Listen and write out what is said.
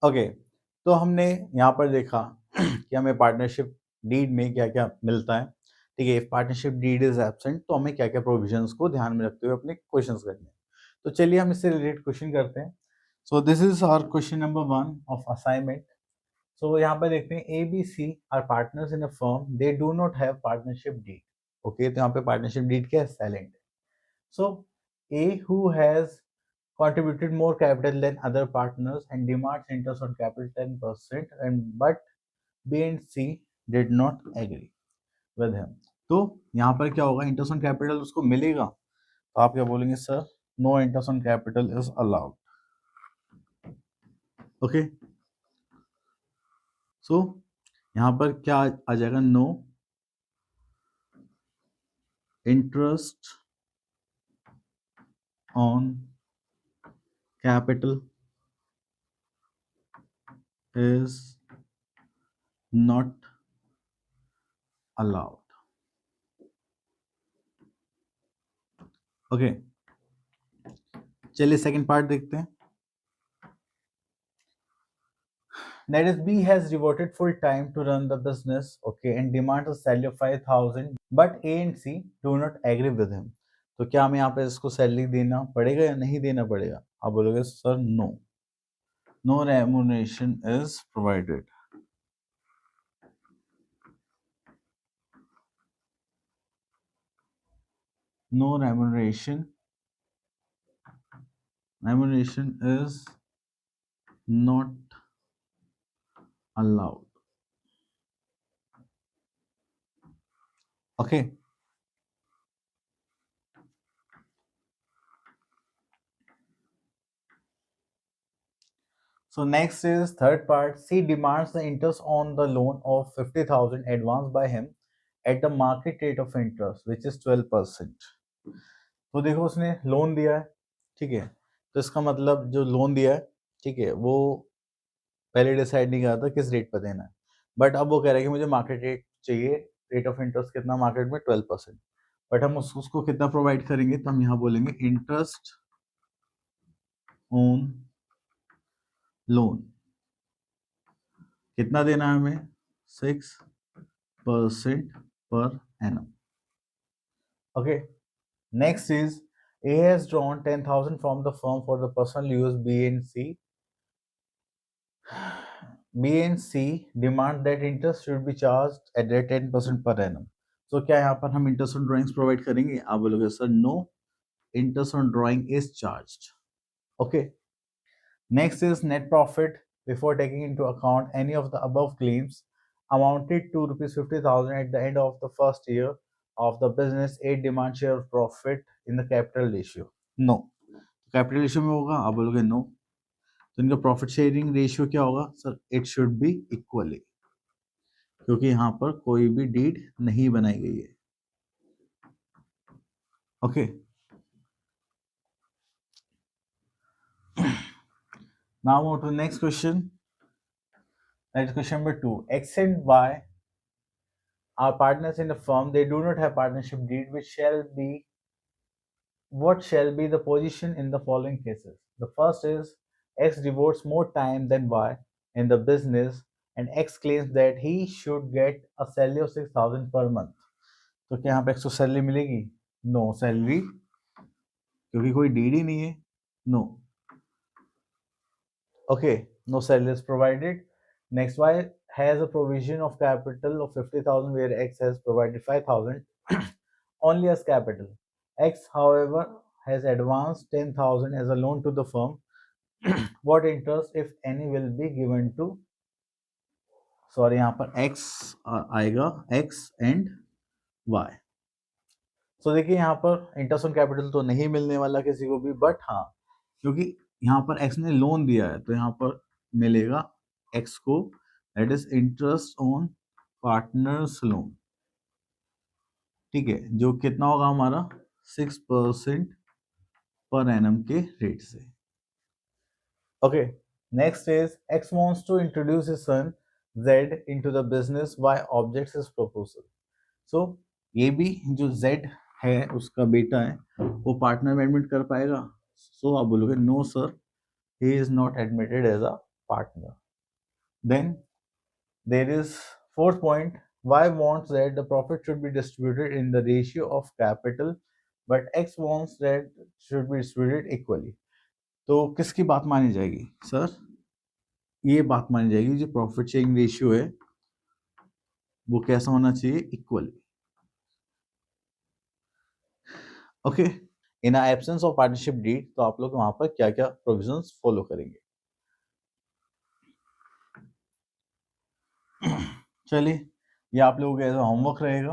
Okay, तो हमने यहाँ पर देखा कि हमें पार्टनरशिप डीड में क्या क्या मिलता है। ठीक है, पार्टनरशिप डीड इज एब्सेंट, तो हमें क्या क्या प्रोविजंस को ध्यान में रखते हुए अपने क्वेश्चंस करने हैं। तो चलिए हम इससे रिलेटेड क्वेश्चन करते हैं। So this is our question number 1 of assignment. So यहाँ पर देखते हैं A B C are partners in a firm, they do not have partnership deed. Okay, तो यहाँ पे पार्टनरशिप डीड क्या है, साइलेंट है। So A who has contributed more capital than other partners and demands interest on capital 10%, and but B and C did not agree with him. तो यहाँ पर क्या होगा, इंटरेस्ट ऑन कैपिटल उसको मिलेगा, तो आप क्या बोलेंगे, sir no interest on capital is allowed. Okay, so यहाँ पर क्या आ जाएगा, no interest on capital is not allowed. Okay, चलिए सेकंड पार्ट देखते हैं। That is, B has devoted full time to run the business, okay, and demands a salary of 5,000, but A and C do not agree with him. तो क्या हमें यहाँ पे इसको salary देना पड़ेगा या नहीं देना पड़ेगा? आप बोलोगे sir no, no remuneration is provided. No remuneration is not allowed. Okay. So next is third part. C demands the interest on the loan of 50,000 advanced by him at the market rate of interest, which is 12%. तो देखो उसने loan दिया है, ठीक है, तो इसका मतलब जो लोन दिया है, ठीक है, वो पहले डिसाइड नहीं करा था किस रेट पर देना है, बट अब वो कह रहा है कि मुझे मार्केट रेट चाहिए, रेट ऑफ इंटरेस्ट कितना मार्केट में 12%, बट हम उसको कितना प्रोवाइड करेंगे, तो हम यहाँ बोलेंगे इंटरेस्ट ऑन लोन कितना देना है हमें, 6% per annum. Okay, next is A has drawn 10,000 from the firm for the personal use. B and C demand that interest should be charged at 10% per annum. So क्या यहाँ पर हम interest on drawings provide करेंगे? आप बोलोगे sir no, interest on drawing is charged. Okay. Next is net profit before taking into account any of the above claims amounted to rupees 50,000 at the end of the first year of the business. 8 demand share of profit in the capital ratio. No. Capital ratio में होगा, आप बोलोगे no, तो इनका profit sharing ratio क्या होगा, sir it should be equally, क्योंकि यहाँ पर कोई भी डीड नहीं बनाई गई है। Okay, now move to the next question. That is question number 2. X and Y are partners in the firm. They do not have partnership deed, what shall be the position in the following cases? The first is X devotes more time than Y in the business, and X claims that he should get a salary of 6,000 per month. तो क्या यहाँ पे X को salary मिलेगी? No salary, क्योंकि कोई deed ही नहीं है। No, okay, no salary is provided. Next, Y has a provision of capital of 50,000 where X has provided 5,000 only as capital. X, however, has advanced 10,000 as a loan to the firm. What interest, if any, will be given to, sorry यहाँ पर X आएगा, X and Y। सो देखिए यहाँ पर interest on capital तो नहीं मिलने वाला किसी को भी, बट हाँ, क्योंकि यहाँ पर X ने लोन दिया है, तो यहाँ पर मिलेगा X को, that is interest on partners loan, ठीक है, जो कितना होगा हमारा 6% पर एनम के रेट से। Okay, next is X wants to introduce his son Z into the business. Y objects his proposal. So ये भी जो Z है उसका बेटा है, वो पार्टनर में एडमिट कर पाएगा? सो आप बोलोगे no sir, he is not admitted as a partner. Then there is fourth point. Y wants that the profit should be distributed in the ratio of capital, but X wants that should be distributed equally. तो किसकी बात मानी जाएगी sir? ये बात मानी जाएगी जो प्रॉफिट शेयरिंग रेशियो है वो कैसा होना चाहिए? Equally. Okay. In absence of partnership deed, तो आप लोग वहां पर क्या क्या प्रोविजंस फॉलो करेंगे? चलिए, ये आप लोगों का एज होमवर्क रहेगा.